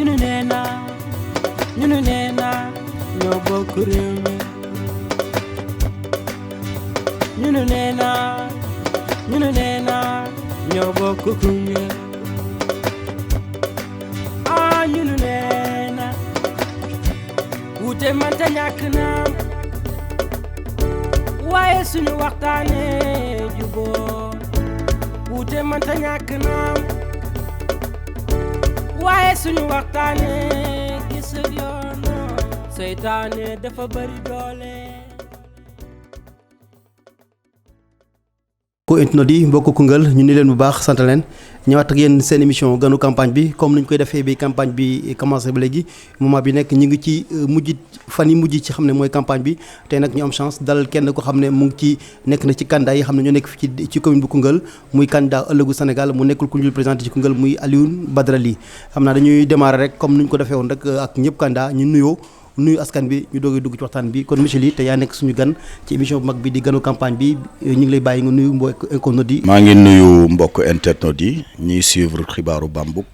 ñunu nee na ñoo bokk réew mi ñunu nee na ñoo bokk Koungheul ñunu nee na wuute manta ñàkk na waaye suñu waxtaane juboo wuute manta ñàkk na waaye suñu waxtaane gis yoon seytaane dafa bari doole. ko internet yi mbokk Koungheul ñu ni leen bu baax sant leen ñëwaat ak yéen seen émission ganu campagne bi comme ni ñu koy defee bi campagne bi commencé ba léegi moment bi nekk ñu ngi ci fan yi mujj ci xam ne mooy campagne bi tey nag ñu am chance dalal kenn ko xam ne mu ngi ci nekk na ci candidat yi xam ne ñoo nekk fi ci commune bu Koungheul muy candidat ëllëgu Sénégal mu nekkul ku ñu présenté ci Koungheul muy Alioune Badara Ly xam naa dañuy démarrer rek comme ni ñu ko defee woon rek ak ñëpp candidat ñu nuyu askan bi ñu doogee dugg ci waxtaan bi kon monsieur Ly te yaa nekk suñu gan ci émission bu mag bi di ganu campagne bi ñu ngi lay bàyyi nga nuyu mbokk internautes yi. maa ngi nuyu mbokk internautes yi ñuy suivre xibaaru Bambouk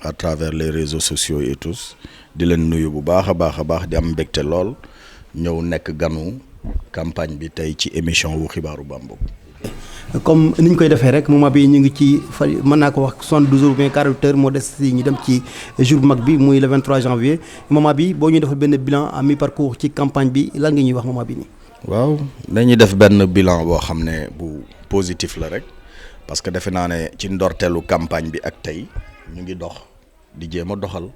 à travers les réseaux sociaux et tous di leen nuyu bu baax a baax di am mbégte lool ñëw nekk ganu campagne bi tey ci émission wu xibaaru Bambouk. comme ni ñu koy defee rek moment bi ñu ngi ci mën naa ko wax 72 heures ou bien 48 heures moo des si ñu dem ci jour bu mag bi muy le 23 janvier moment bi boo ñuy defal benn bilan à mi-parcours ci campagne bi lan nga ñuy wax moment bi nii. waaw dañuy def benn bilan boo xam ne bu positif la rek parce que defe naa ne ci ndorteelu campagne bi ak tey ñu ngi dox di jéem a doxal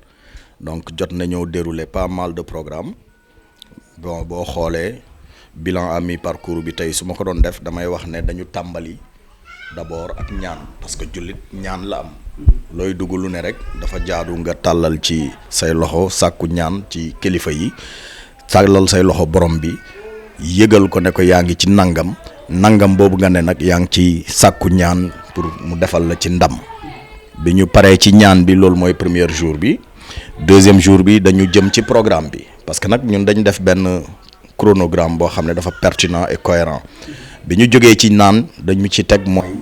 donc jot nañoo dérouler pas mal de programmes bon boo xoolee. bilan à mi-parcours bi tey su ma ko doon def damay wax ne dañu tàmbali d'abord ak ñaan parce que jullit ñaan la am looy dugg lu ne rek dafa jaadu nga tàllal ci say loxo sàkku ñaan ci kilifa yi tàllal say loxo borom bi yëgal ko ne ko yaa ngi ci nangam boobu nga ne nag yaa ngi ci sàkku ñaan pour mu defal la ci ndam bi ñu paree ci ñaan bi loolu mooy premier jour bi deuxième jour bi dañu jëm ci programme bi parce que nag ñun dañ def benn chronogramme boo xam ne dafa pertinent et cohérent bi ñu jógee ci naan dañu ci teg mooy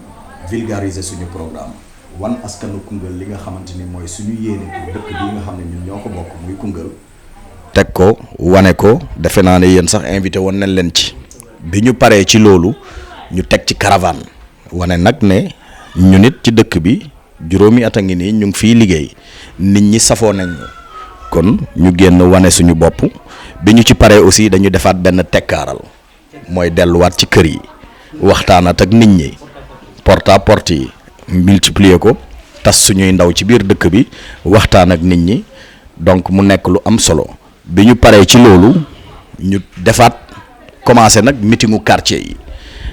vulgariser suñu programme wan askanu Koungheul li nga xamante ni mooy suñu yéene pour dëkk bi nga xam ne ñun ñoo ko bokk muy Koungheul teg ko wane ko defe naa ne yéen sax invité woon nañ leen ci bi ñu paree ci loolu ñu teg ci caravane wane nag ne ñu nit ci dëkk bi juróomi at a ngi nii ñu ngi fiy liggéey nit ñi safoo nañ kon ñu génn wane suñu bopp bi ñu ci paree aussi dañu defaat benn tekkaaral mooy delluwaat ci kër yi waxtaanat ak nit ñi porte à porte yi multiplier ko tas suñuy ndaw ci biir dëkk bi waxtaan ak nit ñi donc mu nekk lu am solo bi ñu paree ci loolu ñu defaat commencé nag meetingu quartier yi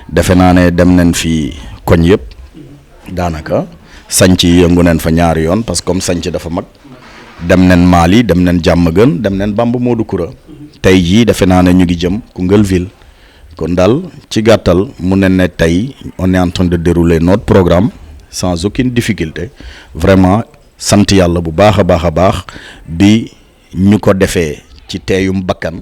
defe naa ne dem nañ fi koñ yëpp daanaka sanc yi yëngu nañ fa ñaari yoon parce que comme sanc dafa mag dem nañ Mali dem nañ Diamaguène dem nañ Bamba Modou Koura tey jii defe naa ne ñu ngi jëm Koungheul ville kon daal ci gàttal mu ne tey on est en train de dérouler notre programme sans aucune difficulté vraiment sant yàlla bu baax a baax bi ñu ko defee ci teeyum bakkan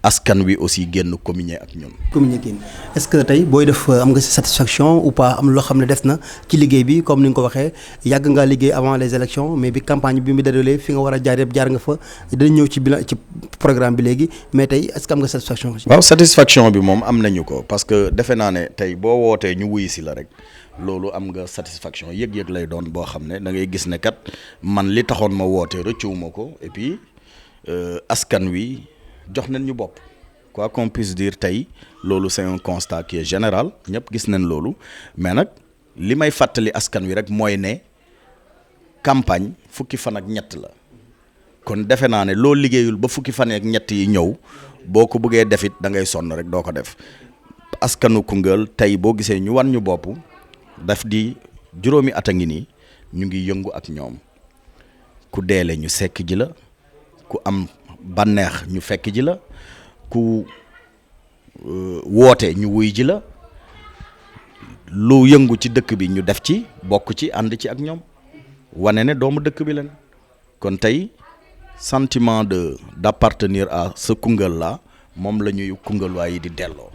askan wi aussi génn communier ak ñun. communiquer est-ce que tey booy def am nga satisfaction ou pas am loo xam ne des na ci liggéey bi comme ni nga ko waxee yàgg ngaa liggéey avant les élections mais bi campagne bi mu déroulé fi nga war a jaar yëpp jaar nga fa dinañ ñëw ci bilan ci programme bi léegi mais tey est-ce que am nga satisfaction. waaw satisfaction bi moom am nañu ko parce que defe naa ne tey boo wootee ñu wuyu si la rek loolu am nga satisfaction yëg-yëg lay doon boo xam ne da ngay gis ne kat man li taxoon ma woote rëccuwuma ko et puis askan wi. jox nañ ñu bopp quoi qu'on puisse dire tey loolu c'est un constat qui est général ñëpp gis nañ loolu mais nag li may fàttali askan wi rek mooy ne campagne fukki fan ak ñett la kon defe naa ne loo liggéeyul ba fukki fan ak ñett yi ñëw boo ko bëggee defit da ngay sonn rek doo ko def askanu Koungheul tey boo gisee ñu wan ñu bopp daf di juróomi at a ngi nii ñu ngi yëngu ak ñoom ku deele ñu sekk ji la ku am bànneex ñu fekk ji la ku woote ñu wuy ji la lu yëngu ci dëkk bi ñu def ci bokk ci ànd ci ak ñoom wane ne doomu dëkk bi leen kon tey sentiment d'appartenir à ce Koungheul là moom la ñuy Koungheulwaa yi di delloo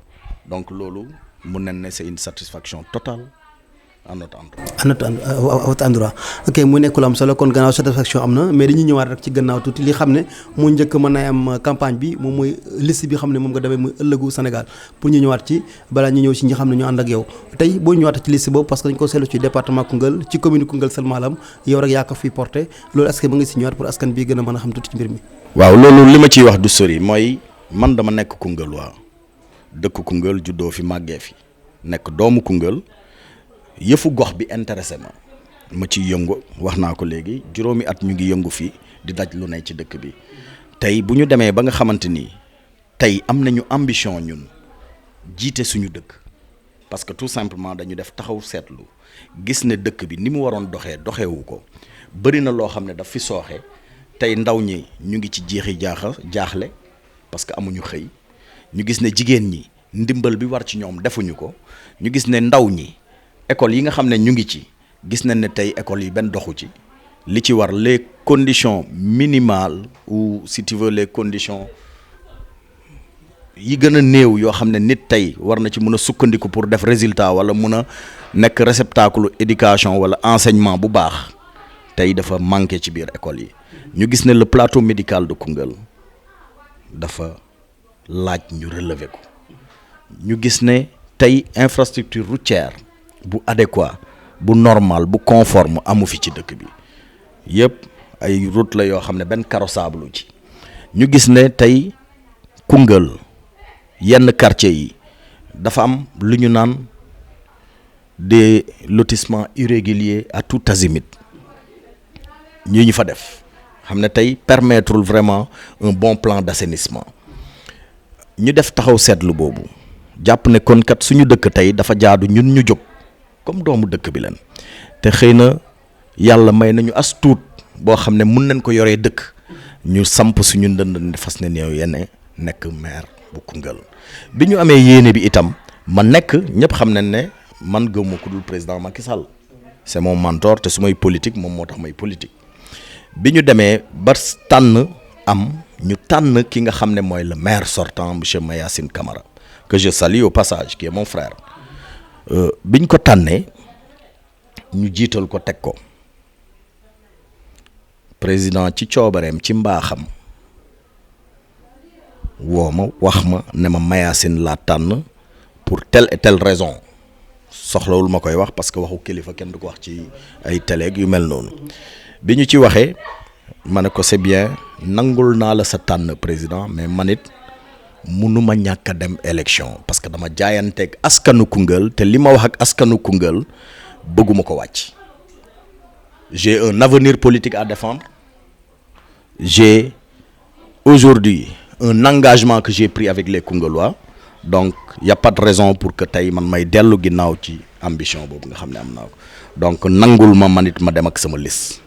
donc loolu mun nañ ne c'est une satisfaction totale à notre endroit. à votre endroit ok mu nekk lu am solo kon gannaaw satisfaction am na mais dañuy ñëwaat rek ci gannaaw tuuti li xam ne moo njëkk mën na am campagne bi moom mooy liste bi xam ne moom nga demee muy ëllëgu Sénégal pour ñu ñëwaat ci balaa ñu ñëw ci ñi xam ne ñu ànd ak yow tey boo ñëwaat ci liste boobu parce que dañ ko seetlu ci département Koungheul ci commune Koungheul seulement la am yow rek yaa ko fi porté loolu est-ce que ba nga si ñëwaat pour askan bi gën a mën a xam tuuti ci mbir mi. waaw loolu li ma ciy wax du sori mooy man dama nekk Koungheul waa dëkk Koungheul juddoo fi màggee fi nekk doomu Koungheul yëfu gox bi intéressé ma ciy yëngu wax naa ko léegi juróomi at ñu ngi yëngu fii di daj lu ne ci dëkk bi tey bu ñu demee ba nga xamante ni tey am nañu ambition ñun jiite suñu dëkk parce que tout simplement dañu def taxaw seetlu gis ne dëkk bi ni mu waroon doxewu ko bëri na loo xam ne daf fi sooxe tey ndaw ñi ñu ngi ci jaaxle parce que amuñu xëy ñu gis ne jigéen ñi ndimbal bi war ci ñoom defuñu ko ñu gis ne ndaw ñi école yi nga xam ne ñu ngi ci gis nañ ne tey école yi benn doxu ci li ci war les conditions minimales ou si tu veux les conditions yi gën a néew yoo xam ne nit tey war na ci mën a sukkandiku pour def résultat wala mën a nekk réceptacle éducation wala enseignement bu baax tey dafa manqué ci biir école yi ñu gis ne le plateau médical de Koungheul dafa laaj ñu relever ko ñu gis ne tey infrastructure routière bu adéquat bu normal bu conforme amu fi ci dëkk bi yëpp ay route la yoo xam ne benn carrossable ci ñu gis ne tey Koungheul yenn quartier yi dafa am lu ñu naan des lotissements irréguliers à tout azimut ñu fa def xam ne tey permettre vraiment un bon plan d'assainissement ñu def taxaw seetlu boobu jàpp ne kon kat suñu dëkk tey dafa jaadu ñun ñu jóg comme doomu dëkk bi leen te xëy na yàlla may nañu as tuut boo xam ne mun nañ ko yoree dëkk ñu samp suñu ndënd fas ne néew yenn nekk maire bu Koungheul bi ñu amee yéene bi itam ma nekk ñëpp xam nañ ne man gëmuma ku dul président Macky Sall c'est mon mentor te su may politique moom moo tax may politique bi ñu demee ba ñu tànn ki nga xam ne mooy le maire sortant monsieur Mayacine Camara que je salue au passage qui est mon frère biñ ko tànnee ñu jiital ko teg ko président ci coobareem ci mbaaxam woo ma wax ma ne ma Mayacine laa tànn pour telle et telle raison soxlawul ma koy wax parce que waxu kilifa kenn du ko wax ci ay télé yu mel noonu bi ñu ci waxee ma ne ko c'est bien nangul naa la sa tànn président mais man it mënuma ñàkk a dem élection parce que dama jaayanteeg askanu Koungheul te li ma wax ak askanu Koungheul bëgguma ko wàcc j'ai un avenir politique à défendre j'ai aujourd'hui un engagement que j'ai pris avec les Koungheullois donc y a pas de raison pour que tey man may dellu ginnaaw ci ambition boobu nga xam ne am naa ko donc nangul ma man it ma dem ak sama liste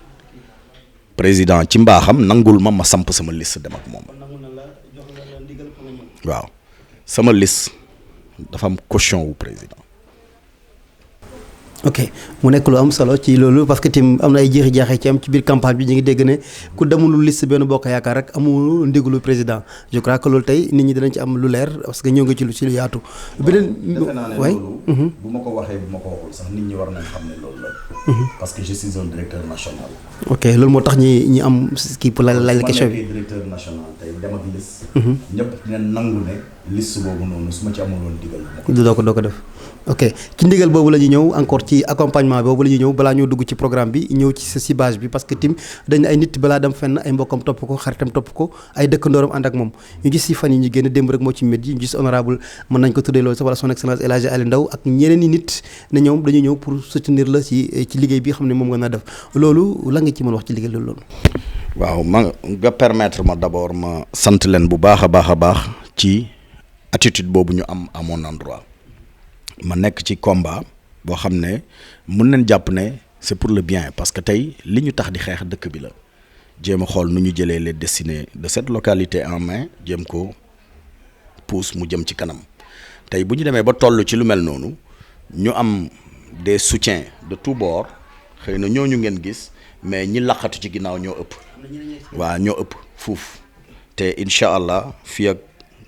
président ci mbaaxam nangul ma samp sama liste dem ak moom waaw sama liste dafa am caution wu président. ok mu nekk lu am solo ci loolu parce que tim am na ay jeexi jaaxee ci am ci biir campagne bi ñu ngi dégg ne ku demulul liste benn bokk yaakaar rek amul ndigalu président je crois que loolu tey nit ñi dinañ ci am lu leer parce que ñëw nga ci lu yaatu. beneen defe naa ne loolu bu ma ko waxee bu ma ko waxul sax nit ñi war nañ xam ne loolu la. parce que je suis un directeur national. ok loolu moo tax ñi am kii pour laaj question bi. directeur national tey dem ak liste. ñëpp dinañ nangu ne liste boobu noonu su ma ci amul woon digal. doo ko def. ok ci ndigal boobu la ñuy ñëw encore ci accompagnement boobu la ñuy ñëw balaa ñoo dugg ci programme bi ñëw ci sa ciblage bi parce que tim dañ ne ay nit balaa dem fenn ay mbokkam topp ko xaritam topp ko ay dëkkandooram ànd ak moom ñu gis si fan yi ñu génn démb rek moo ci métti ñu gis honorable mën nañ ko tuddee loolu sax wala son excellence El Hadji Aliou Ndao ak ñeneen i nit ne ñoom dañuy ñëw pour soutenir la ci liggéey bi xam ne moom nga naa def loolu la nga ci mën wax ci liggéey loolu. waaw nga permettre ma d'abord ma sant leen bu baax a baax ci attitude boobu ñu am à mon endroit. ma nekk ci combat boo xam ne mën nañ jàpp ne c'est pour le bien parce que tey li ñu tax di xeex dëkk bi la jéem a xool nu ñu jëlee les destinées de cette localité en main jéem ko pousse mu jëm ci kanam tey bu ñu demee ba toll ci lu mel noonu ñu am des soutiens de tous bords xëy na ñooñu ngeen gis mais ñi laqatu ci ginnaaw ñoo ëpp. waaw ñoo ëpp fuuf te incha allah fii ak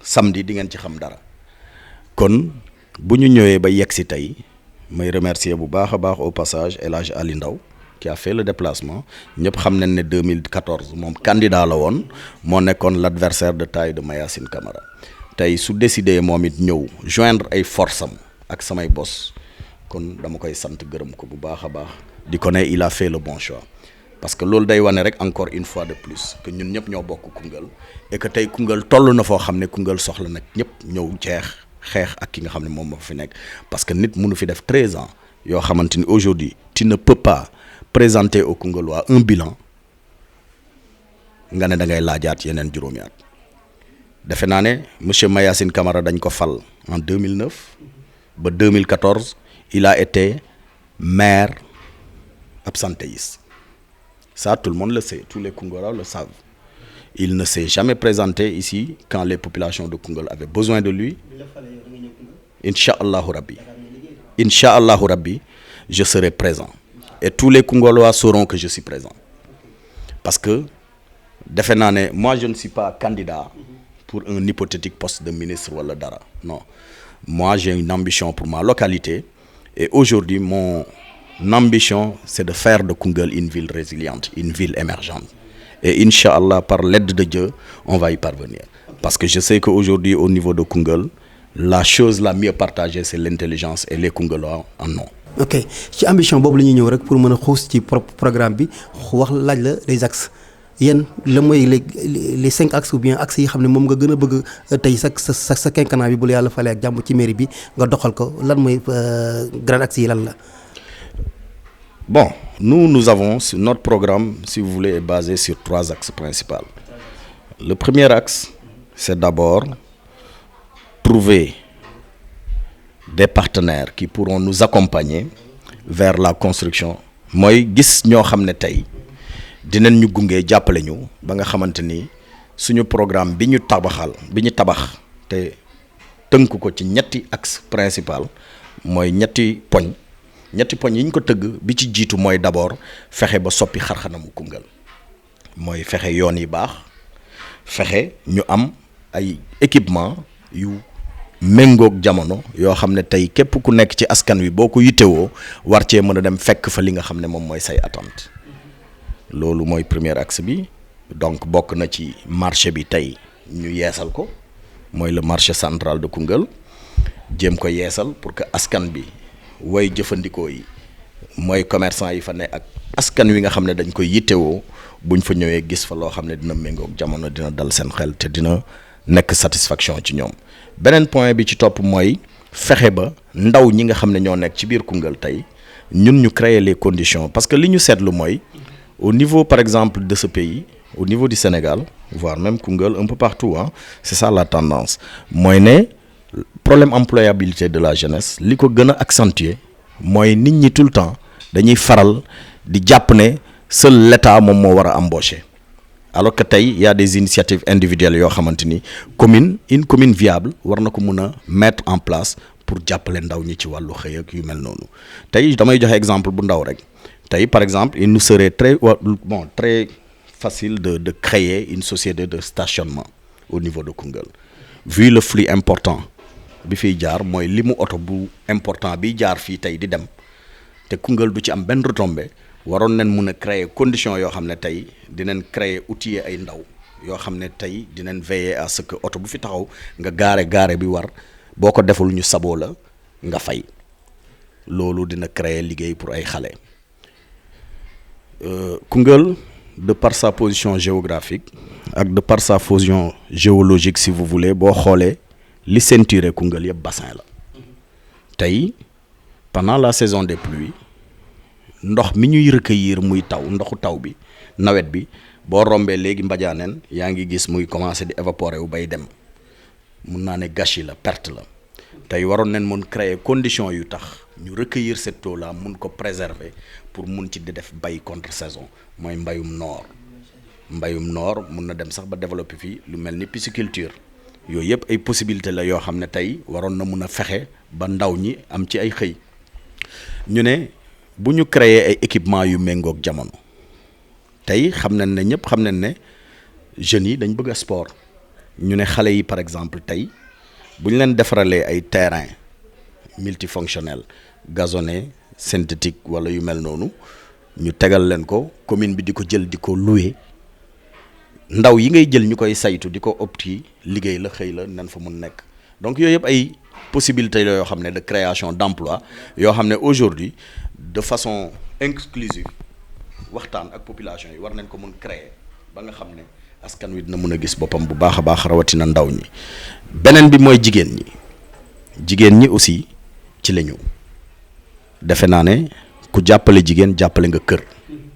samedi di ngeen ci xam dara kon. bu ñu ñëwee ba yegg si tey may remercier bu baax a baax au passage El Hadj Ali Ndaw qui a fait le déplacement ñëpp xam nañ ne 2014 moom candidat la woon moo nekkoon l'adversaire de taille de Mayacine Camara tey su décidé moom it ñëw joindre ay force am ak samay bos kon dama koy sant gërëm ko bu baax a baax di ko ne il a fait le bon choix parce que loolu day wane rek encore une fois de plus que ñun ñëpp ñoo bokk Koungheul et que tey Koungheul toll na foo xam ne Koungheul soxla nag ñëpp ñëw xeex ak ki nga xam ne moom moo fi nekk parce que nit mënu fi def 13 ans yoo xamante ni aujourd'hui tu ne peux pas présenter au Koungheullois un bilan nga ne da ngay laajaat yeneen juróomi at defe naa ne monsieur Mayacine Camara dañ ko fal en 2009 ba 2014 il a été maire absentéiste ça tout le monde le sait tous les Koungheullois le savent il ne s'est jamais présenté ici quand les populations de Koungheul avaient besoin de lui incha allahu rabbi je serai présent et tous les Koungheullois sauront que je suis présent parce que defe naa ne moi je ne suis pas candidat pour un hypothétique poste de ministre wala dara non moi j'ai une ambition pour ma localité et aujourd'hui mon ambition c'est de faire de Koungheul une ville résiliente une ville émergente et Inch'Allah par l'aide de Dieu on va y parvenir parce que je sais qu'aujourd'hui au niveau de Koungheul la chose la mieux partagée c'est l'intelligence et les Koungheullois en ont. ok ci ambition boobu la ñuy ñëw rek pour mën a xuus ci programme bi wax laaj la les axes yéen la mooy les 5 axes ou bien axes yi xam ne moom nga gën a bëgg tey sa quinquennat bi bu la yàlla falee ak jàmm ci mairie bi nga doxal ko lan mooy grand axes yi lan la. Bon, nous avons notre programme, si vous voulez, est basé sur 3 axes principaux. Le premier axe, c'est d'abord trouver des partenaires qui pourront nous accompagner vers la construction. Mooy gis ñoo xam ne tey dinañ ñu gunge jàppale ñu ba nga xamante ni suñu programme bi ñu tabax te tënk ko ci ñetti axe principal mooy ñetti poñ yi ñu ko tëgg bi ci jiitu mooy d'abord fexe ba soppi xarxanamu Koungheul mooy fexe yoon yi baax fexe ñu am ay équipement yu méngoog jamono yoo xam ne tey képp ku nekk ci askan wi boo ko yittewoo war cee mën a dem fekk fa li nga xam ne moom mooy say attente loolu mooy premier axe bi donc bokk na ci marché bi tey ñu yeesal ko mooy le marché central de Koungheul jéem ko yeesal pour que askan bi way jëfandikoo yi mooy commerçant yi fa ne ak askan wi nga xam ne dañ koy yittewoo buñ fa ñëwee gis fa loo xam ne dina méngoog jamono dina dal seen xel te dina nekk satisfaction ci ñoom beneen point bi ci topp mooy fexe ba ndaw ñi nga xam ne ñoo nekk ci biir Koungheul tey ñun ñu créer les conditions parce que li ñu seetlu mooy au niveau par exemple de ce pays au niveau du Sénégal voire même Koungheul un peu partout c'est ça la tendance mooy ne problème employabilité de la jeunesse li ko gën a accentuer mooy nit ñi tout le temps dañuy faral di jàpp ne seul l'État moom moo war a embaucher alors que tey y a des initiatives individuelles yoo xamante ni une commune viable war na ko mun a mettre en place pour jàppale ndaw ñi ci wàllu xëy ak yu mel noonu tey damay joxe exemple bu ndaw rek tey par exemple il nous serait très facile de créer une société de stationnement au niveau de Koungheul vu le flux important bi fiy jaar mooy li mu oto bu important bi jaar fii tey di dem te Koungheul du ci am benn retombée waroon nañ mun a créer condition yoo xam ne tey dinañ créer outiller ay ndaw yoo xam ne tey dinañ veiller à ce que oto bu fi taxaw nga gaare bi war boo ko deful ñu saboo la nga fay loolu dina créer liggéey pour ay xale Koungheul de par sa position géographique ak de par sa position géologique si vous voulez boo xoolee li ceinturé Koungheul yëpp bassin la tey pendant la saison des pluies ndox mi ñuy recueillir muy taw ndoxu taw bi nawet bi boo rombee léegi Mbadianeen yaa ngi gis muy commencer di évaporer wu bay dem mun naa ne gâchis la perte la tey waroon nañ mun créer condition yu tax ñu recueillir cette eau là mun ko préserver pour mun ci di def bay contre saison mooy mbayum noor mun na dem sax ba développer fii lu mel ni pisciculture yooyu yëpp ay possibilité la yoo xam ne tey waroon na mun a fexe ba ndaw ñi am ci ay xëy ñu ne bu ñu créer ay équipement yu méngoog jamono tey xam nañ ne ñëpp xam nañ ne jeunes yi dañ bëgg a sport ñu ne xale yi par exemple tey bu ñu leen defaralee ay terrain multifonctionnel gazonné synthétique wala yu mel noonu ñu tegal leen ko commune bi di ko jël di ko louer ndaw yi ngay jël ñu koy saytu di ko opti liggéey la xëy la nan fa mun nekk donc yooyu yëpp ay possibilités la yoo xam ne de création d'emploi yoo xam ne aujourd'hui de façon inclusive waxtaan ak population yi war nañ ko mun créer ba nga xam ne askan wi dina mun a gis boppam bu baax a baax rawatina ndaw ñi beneen bi mooy jigéen ñi aussi ci la ñu defe naa ne ku jàppale jigéen jàppale nga kër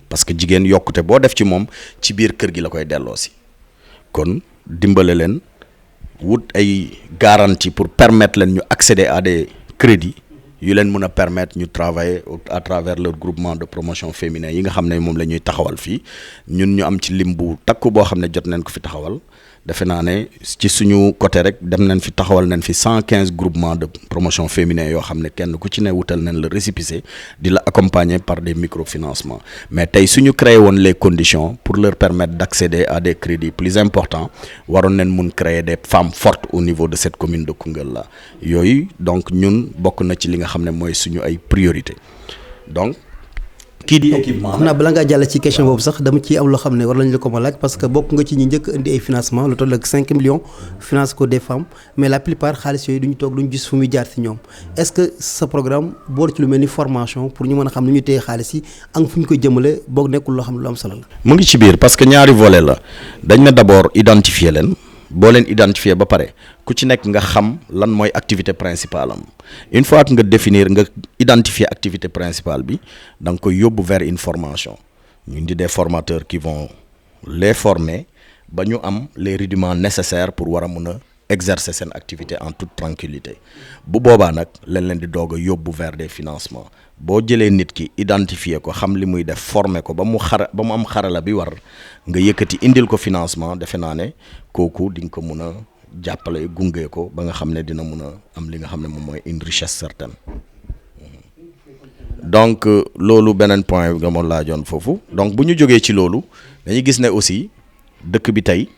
parce que jigéen yokkute boo def ci moom ci biir kër gi la koy delloosi kon dimbale leen wut ay garantie pour permettre leen ñu accéder à des crédits yu leen mën a permettre ñu travailler à travers leur groupement de promotion féminin yi nga xam ne moom la ñuy taxawal fii ñun ñu am ci lim bu takku boo xam ne jot nañ ko fi taxawal defe naa ne ci suñu côté rek dem nañ fi taxawal nañ fi 115 groupements de promotion féminin yoo xam ne kenn ku ci ne wutal nañ la récépissé di la accompagner par des microfinancements mais tey suñu créé woon les conditions pour leur permettre d'accéder à des crédits plus importants waroon nañ mun créer des femmes fortes au niveau de cette commune de Koungheul là yooyu donc ñun bokk na ci li nga xam ne mooy suñu ay priorité donc kii di équipement xam naa bala ngaa jàll ci question boobu sax dama ci am loo xam ne war nañu la ko ma laaj parce que bokk nga ci ñi njëkk indi ay financement lu toll ak 5 millions finance ko des femmes mais la plupart xaalis yooyu duñu toog duñu gis fu muy jaar ci ñoom est-ce que sa programme boole ci lu mel ni formation pour ñu mën a xam nu ñu téye xaalis yi ak fu ñu ko jëmale boog nekkul loo xam ne lu am solo la. mu ngi ci biir parce que ñaari volet la dañ na d'abord identifier leen boo leen identifier ba pare ku ci nekk nga xam lan mooy activité principale am une fois que nga définir nga identifier activité principale bi da nga koy yóbbu vers une formation ñu indi des formateurs qui vont les former ba ñu am les rudiments nécessaires pour war a mun a exercer seen activité en toute tranquillité bu boobaa nag leen di doog a yóbbu vers des financements boo jëlee nit ki identifier ko xam li muy def former ko ba mu am xarala bi war nga yëkkati indil ko financement defe naa ne kooku di nga ko mun a jàppale gunge ko ba nga xam ne dina mun a am li nga xam ne moom mooy une richesse certaine donc loolu beneen point nga ma laajoon foofu donc bu ñu jógee ci loolu dañuy gis ne aussi dëkk bi tey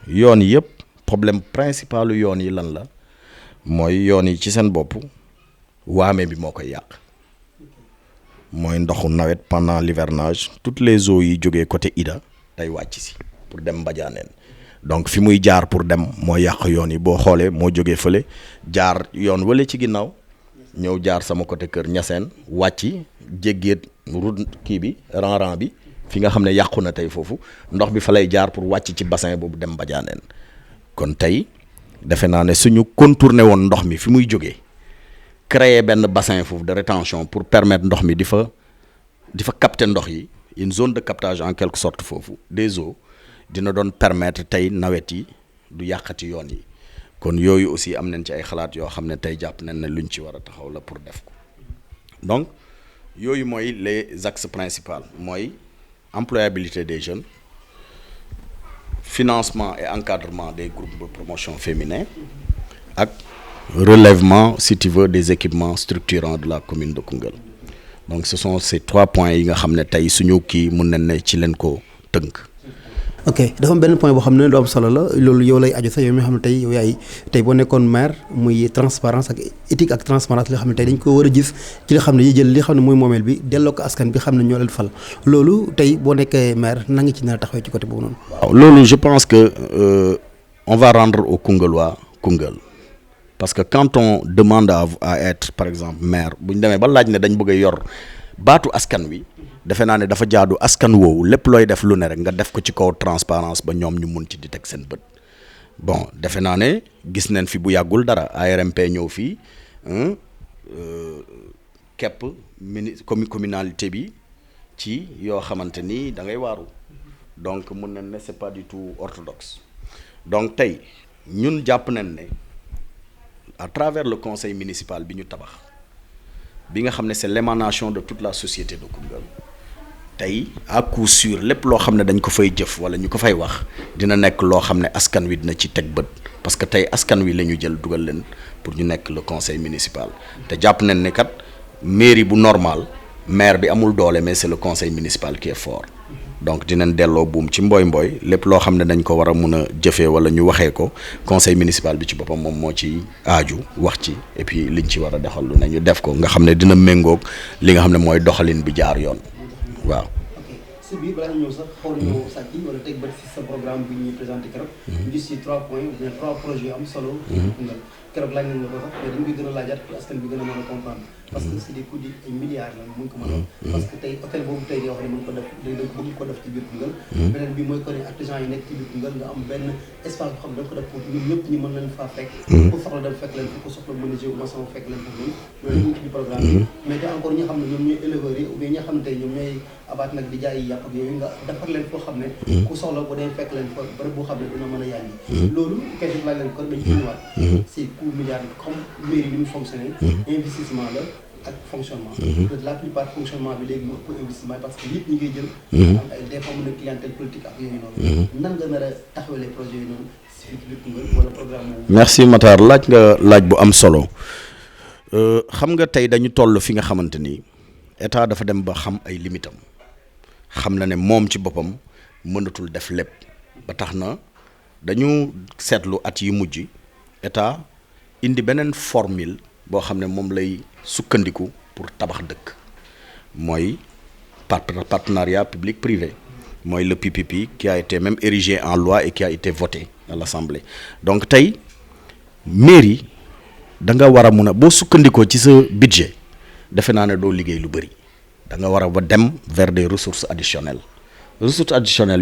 yoon yëpp problème principal yoon yi lan la mooy yoon yi ci seen bopp waame bi moo koy yàq mooy ndoxu nawet pendant l'hivernage toutes les eaux yi jógee côté Ida tey wàcc si pour dem Mbadianeen donc fi muy jaar pour dem moo yàq yoon yi boo xoolee moo jógee fële jaar yoon wala ci ginnaaw ñëw jaar sama côté kër Niassène wàcc jéggeet route kii bi rang bi fi nga xam ne yàqu na tey foofu ndox bi fa lay jaar pour wàcc ci bassin boobu dem Mbadianeen kon tey defe naa ne suñu contourner woon ndox mi fi muy jógee créer benn bassin foofu de rétention pour permettre ndox mi di fa capter ndox yi une zone de captage en quelque sorte foofu des eaux dina doon permettre tey nawet yi du yàqati yoon yi kon yooyu aussi am nañ ci ay xalaat yoo xam ne tey jàpp nañ ne luñ ci war a taxaw la pour def ko donc yooyu mooy les axes principaux mooy employabilité des jeunes financement et encadrement des groupes de promotion féminin ak relèvement si tu veux des équipements structurants de la commune de Koungheul donc ce sont ces 3 points yi nga xam ne tey suñu kii mun nañ ne ci leen ko tënk. ok dafa am benn point boo xam ne lu am solo la loolu yow lay aju sax yow mi nga xam ne tey yow yaay tey boo nekkoon maire muy transparence ak éthique ak transparence li nga xam ne tey dañ ko war a gis ci li xam ne yi jël li xam ne mooy moomeel bi delloo ko askan bi xam ne ñoo leen fal loolu tey boo nekkee maire na nga ci nar a taxawee ci côté boobu noonu. waaw loolu je pense que on va rendre aux Koungheullois Koungheul parce que quand on demande à être par exemple maire bu ñu demee ba laaj ne dañ bëgg a yor baatu askan wi. defe naa ne dafa jaadu askan woowu lépp looy def lu ne rek nga def ko ci kaw transparence ba ñoom ñu mun ci di teg seen bët bon defe naa ne gis nañ fi bu yàggul dara ARMP ñëw fii képp communalité bi ci yoo xamante ni da ngay waaru donc mun nañ ne c'est pas du tout orthodoxe donc tey ñun jàpp nañ ne à travers le conseil municipal bi ñu tabax bi nga xam ne c'est l'émanation de toute la société de Koungheul tey à coup sûr lépp loo xam ne dañ ko fay jëf wala ñu ko fay wax dina nekk loo xam ne askan wi dina ci teg bët parce que tey askan wi la ñu jël dugal leen pour ñu nekk le conseil municipal te jàpp nañ ne kat mairie bu normal maire bi amul doole mais c'est le conseil municipal qui est fort donc dinañ delloo buum ci mbooy lépp loo xam ne dañ ko war a mun a jëfee wala ñu waxee ko conseil municipal bi ci boppam moom moo ci aaju wax ci et puis liñ ci war a defal lu ne ñu def ko nga xam ne dina méngoog li nga xam ne mooy doxalin bi jaar yoon waaw. si biir balaa ñu ñëw sax xaw nañoo sàcc wala teg ba ci sa programme bi ñuy présenté keroog. ñu gis ci 3 points ou bien 3 projets yu am solo. keroog laaj nañ la ko sax mais dañ koy gën a laajaat pour askan bi gën a mën a comprendre. parce que c'est des coûts di ay milliards la mun ko mën a. parce que tey hôtel boobu tey yoo xam ne mën ko def bëgg ko def ci biir Koungheul. beneen bi mooy que ne artisans yi nekk ci biir Koungheul nga am benn espace boo xam ne da nga ko def pour ñun ñëpp ñu mën leen faa fekk. ku soxla dem fekk leen ku soxla menuisier ou maçon fekk leen foofu loolu mu ngi ci programme bi. mais te encore ñi nga xam ne ñoom ñooy éleveurs yi ou bien ñi nga xam ne tey ñoom ñooy abaat nag di jaay yàpp ak yooyu nga defar leen foo xam ne ku soxla bu dee fekk leen fa bërëb boo xam ne dina mën a yàgg loolu question laaj leen ko dañu ci ñëwaat c'est coût milliard comme mairie ni mu fonctionné investissement la ak fonctionnement la plupart fonctionnement bi léegi mu ëpp investissement parce que yëpp ñi ngay jël am ay des formes de clientèle politique ak yooyu noonu nan nga nar a taxawalee projet yi noonu si biir Koungheul wala programme moom. merci Matar laaj nga laaj bu am solo xam nga tey dañu toll fi nga xamante ni état dafa dem ba xam ay limitam xam na ne moom ci boppam mënatul def lépp ba tax na dañu seetlu at yi mujj état indi beneen formule boo xam ne moom lay sukkandiku pour tabax dëkk mooy partenariat public privé mooy le PPP qui a été même érigé en loi et qui a été voté à l'Assemblée donc tey mairie da nga war a mun a boo sukkandikoo ci sa budget defe naa ne doo liggéey lu bëri da nga war a ba dem vers des ressources additionnelles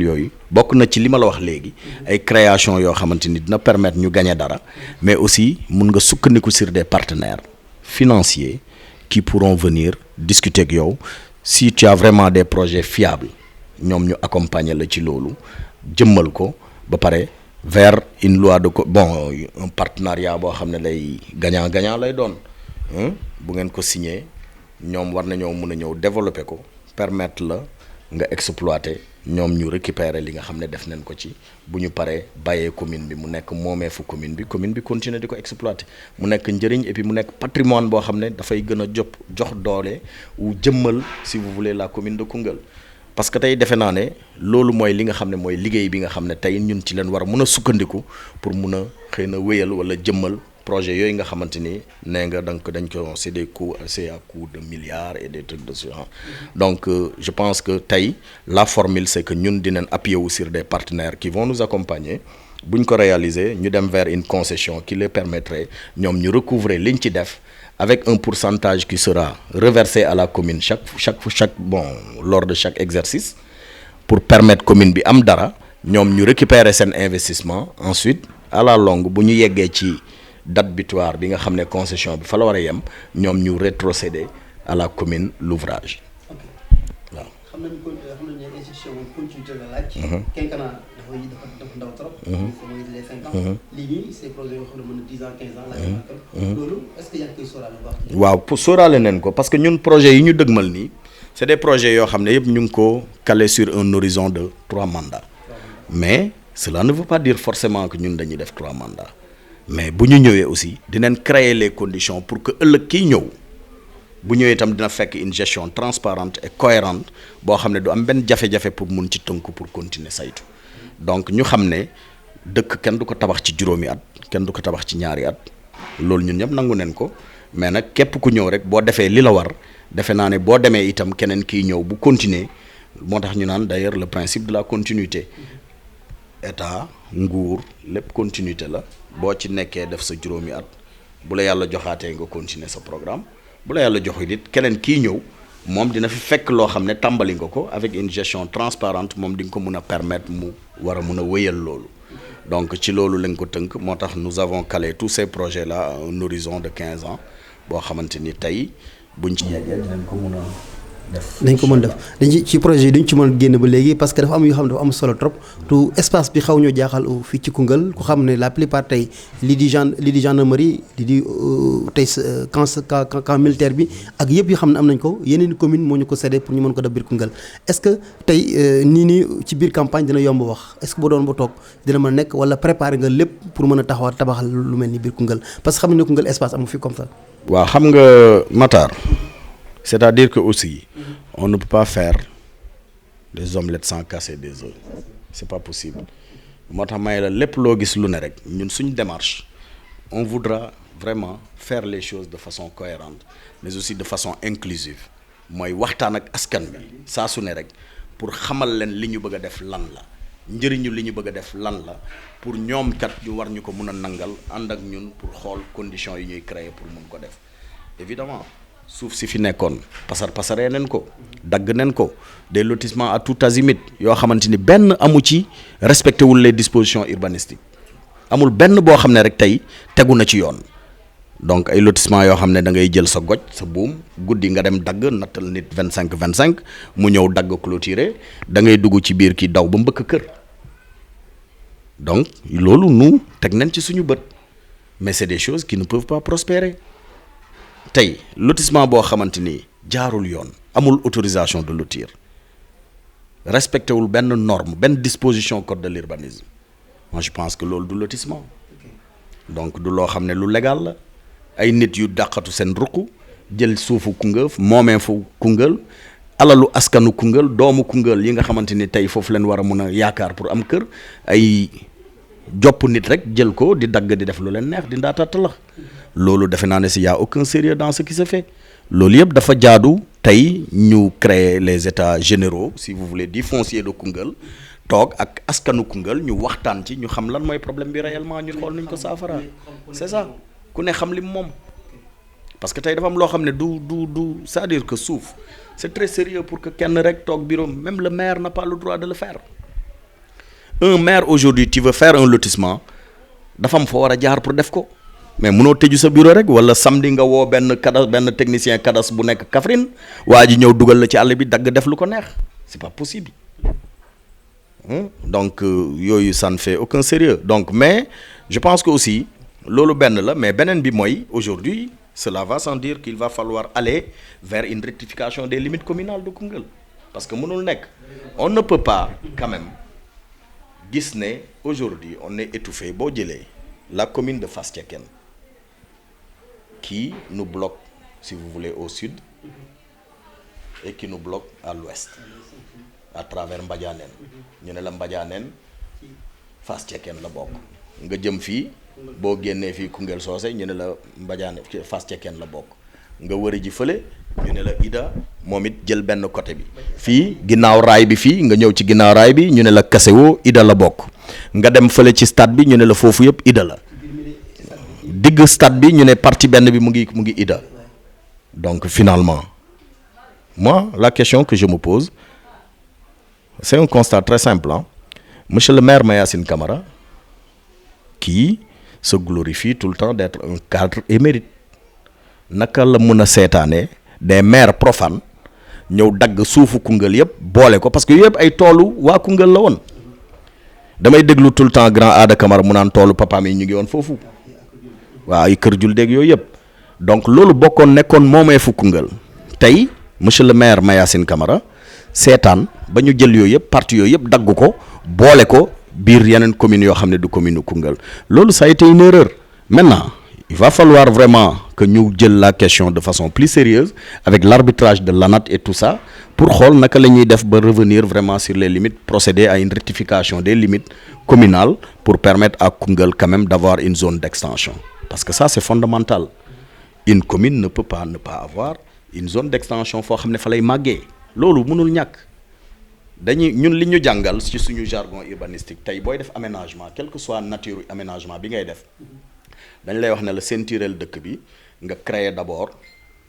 yooyu bokk na ci li ma la wax léegi ay création yoo xamante ni dina permettre ñu gagner dara mais aussi mun nga sukkandiku sur des partenaires financiers qui pourront venir discuter ak yow si tu as vraiment des projets fiables ñoom ñu accompagner la ci loolu jëmmal ko ba pare vers une loi de un partenariat boo xam ne lay gagnant lay doon bu ngeen ko signé ñoom war nañoo mun a ñëw développer ko permettre la nga exploiter ñoom ñu récupérer li nga xam ne def nañ ko ci bu ñu paree bàyyee commune bi mu nekk moomee fu commune bi continuer di ko exploiter mu nekk njëriñ et puis mu nekk patrimoine boo xam ne dafay gën a jox doole wu jëmmal si vous voulez la commune de Koungheul parce que tey defe naa ne loolu mooy li nga xam ne mooy liggéey bi nga xam ne tey ñun ci leen war a mun a sukkandiku pour mun a xëy na wéyal wala jëmmal projet yooyu nga xamante ni nee nga dañ ko c'est des coûts c'est à coût de milliards et des trucs de ce genre donc je pense que tey la formule c'est que ñun dinañ appuyer wu sur des partenaires qui vont nous accompagner bu ñu ko réaliser ñu dem vers une concession qui les permettrait ñoom ñu recouvrer liñ ci def avec un pourcentage qui sera reversé à la commune chaque lors de chaque exercice pour permettre commune bi am dara ñoom ñu récupérer seen investissement ensuite à la longue bu ñu yeggee ci date butoir bi nga xam ne concession bi fa la war a yem ñoom ñu rétrocéder à la commune l'ouvrage waaw. xam nañu institution continuité la laaj. quinquennat dafa ndaw trop. mooy les 5 ans. lii nii ces projets yoo xam ne mën na 10 ans 15 ans laaj loolu est-ce que yaa ngi koy sóoraale bu baax. waaw pour sóoraale nañ ko parce que ñun projet yi ñu dëgmal nii c'est des projets yoo xam ne yëpp ñu ngi ko calé sur un horizon de 3 mandats mais cela ne veut pas dire forcément que ñun dañuy def 3 mandats. mais bu ñu ñëwee aussi dinañ créer les conditions pour que ëllëg kiy ñëw bu ñëwee itam dina fekk une gestion transparente et cohérente boo xam ne du am benn jafe-jafe pour mun ci tënk pour continuer saytu donc ñu xam ne dëkk kenn du ko tabax ci juróomi at kenn du ko tabax ci ñaari at loolu ñun ñëpp nangu neen ko mais nag képp ku ñëw rek boo defee li la war defe naa ne boo demee itam keneen kiy ñëw bu continuer moo tax ñu naan d'ailleurs le principe de la continuité état nguur lépp continuité la boo ci nekkee def sa juróomi at bu la yàlla joxaatee nga continuer sa programme bu la yàlla joxu it keneen kii ñëw moom dina fi fekk loo xam ne tàmbali nga ko avec une gestion transparente moom di nga ko mun a permettre mu war a mun a wéyal loolu donc ci loolu lañ ko tënk moo tax nous avons calé tous ces projets là à un horizon de 15 ans boo xamante ni tey buñ ci yeggee dinañ ko mun a def. dañ ko mën def dañ ci projet yi duñ ci mën génn ba léegi parce que dafa am yoo xam ne dafa am solo trop tout espace bi xaw ñoo jaaxal fii ci Koungheul ku xam ne la plupart tey lii di gendarmerie lii di tey camp militaire bi ak yëpp yoo xam ne am nañ ko yeneen commune moo ñu ko séddee pour ñu mën ko def biir Koungheul est-ce que tey nii ci biir campagne dina yomb wax est-ce que boo doon ba toog dina mën a nekk wala préparer nga lépp pour mën a tabaxal lu mel ni biir Koungheul parce que xam ne Koungheul espace amu fi comme ça. waaw xam nga Matar. C'est-à-dire que aussi on ne peut pas faire des omelettes sans casser des œufs c'est pas possible moo tax may la lépp loo gis lu ne rek ñun suñ démarche on voudra vraiment faire les choses de façon cohérente mais aussi de façon inclusive mooy waxtaan ak askan bi saa su ne rek pour xamal leen li ñu bëgg a def lan la njëriñu li ñu bëgg a def lan la pour ñoom kat ñu war ñu ko mun a nangal ànd ak ñun pour xool conditions yi ñuy créer pour mun ko def évidemment suuf si fi nekkoon pasaree nen ko dagg nen ko des lotissements à tout azimut yoo xamante ni benn amu ci respecté wul les dispositions urbanistiques amul benn boo xam ne rek tey tegu na ci yoon donc ay lotissement yoo xam ne da ngay jël sa goj sa buum guddi nga dem dagg nattal nit 25 mu ñëw dagg clôturé da ngay dugg ci biir kii daw ba mbëkk kër donc loolu nu teg nañ ci suñu bët mais c'est des choses qui ne peuvent pas prospérer tey lotissement boo xamante ni jaarul yoon amul autorisation de lotir respecté wul benn norme benn disposition code de l'urbanisme moi je pense que loolu du lotissement donc du loo xam ne lu légal la ay nit yu dàqatu seen ruq jël suufu Koungheul moomee fu Koungheul alalu askanu Koungheul doomu Koungheul yi nga xamante ni tey foofu leen war a mun a yaakaar pour am kër ay jopp nit rek jël ko di dagg di def lu leen neex di ndaataatalax loolu defe naa ne si y a aucun sérieux dans ce qui se fait loolu yëpp dafa jaadu tey ñu créer les états généraux si vous voulez du foncier de Koungheul toog ak askanu Koungheul ñu waxtaan ci ñu xam lan mooy problème bi réellement ñu xool nuñ ko saafara c'est ça ku ne xam lim moom parce que tey dafa am loo xam ne du c'est-à-dire que suuf c'est très sérieux pour que kenn rek toog bureau même le maire n'a pas le droit de le faire un maire aujourd'hui tu veux faire un lotissement dafa am fa war a jaar pour def ko mais mënoo tëju sa bureau rek wala samedi nga woo benn technicien cadastre bu nekk Kaffrine waa ji ñëw dugal la ci àll bi dagg def lu ko neex c'est pas possible donc yooyu ça ne fait aucun sérieux donc mais je pense que aussi loolu benn la mais beneen bi mooy aujourd'hui cela va sans dire qu'il va falloir aller vers une rectification des limites communales de Koungheul parce que mënul nekk on ne peut pas quand même gis ne aujourd'hui on est étouffé boo jëlee la commune de Fass Cekkeen qui nous bloque si vous voulez au sud et qui nous bloque à l'ouest à travers Mbadianeen ñu ne la Mbadianeen Fass Cekkeen la bokk nga jëm fii boo génnee fii Koungheul soose ñu ne la Mbadianeen Fass Cekkeen la bokk nga wëri ji fële ñu ne la Ida moom it jël benn côté bi fii ginnaaw raay bi fii nga ñëw ci ginnaaw raay bi ñu ne la Kasewo Ida la bokk nga dem fële ci stade bi ñu ne la foofu yëpp Ida la digg stade bi ñu ne partie benn bi mu ngi Ida donc finalement moi la question que je me pose c'est un constat très simple monsieur le maire Mayacine Camara qui se glorifie tout le temps d'être un cadre émérite naka la mën a seetaane des maires profanes ñëw dagg suufu Koungheul yëpp boole ko parce que yëpp ay toolu waa Koungheul la woon damay déglu tout le temps grand Ada Camara mu naan toolu papaam yi ñu ngi woon foofu waaw ay kër jul dégg yooyu yëpp donc loolu nekkoon moomee fu Koungheul tey monsieur le maire Mayacine Camara seetaan ba ñu jël yooyu yëpp parti yooyu yëpp dagg ko boole ko biir yeneen communes yoo xam ne du commune Koungheul loolu ça a été une erreur maintenant il va falloir vraiment que ñu jël la question de façon plus sérieuse avec l'arbitrage de l'ANAT et tout ça pour xool naka la ñuy def ba revenir vraiment sur les limites procéder à une rectification des limites communales pour permettre à Koungheul quand même d'avoir une zone d'extension parce que ça c'est fondamental une commune ne peut pas ne pas avoir une zone d'extension foo xam ne fa lay màggee loolu mënul ñàkk dañuy ñun li ñu jàngal ci suñu jargon urbanistique tey booy def aménagement quelle que soit nature aménagement bi ngay def dañ lay wax ne la ceinturel dëkk bi nga créer d'abord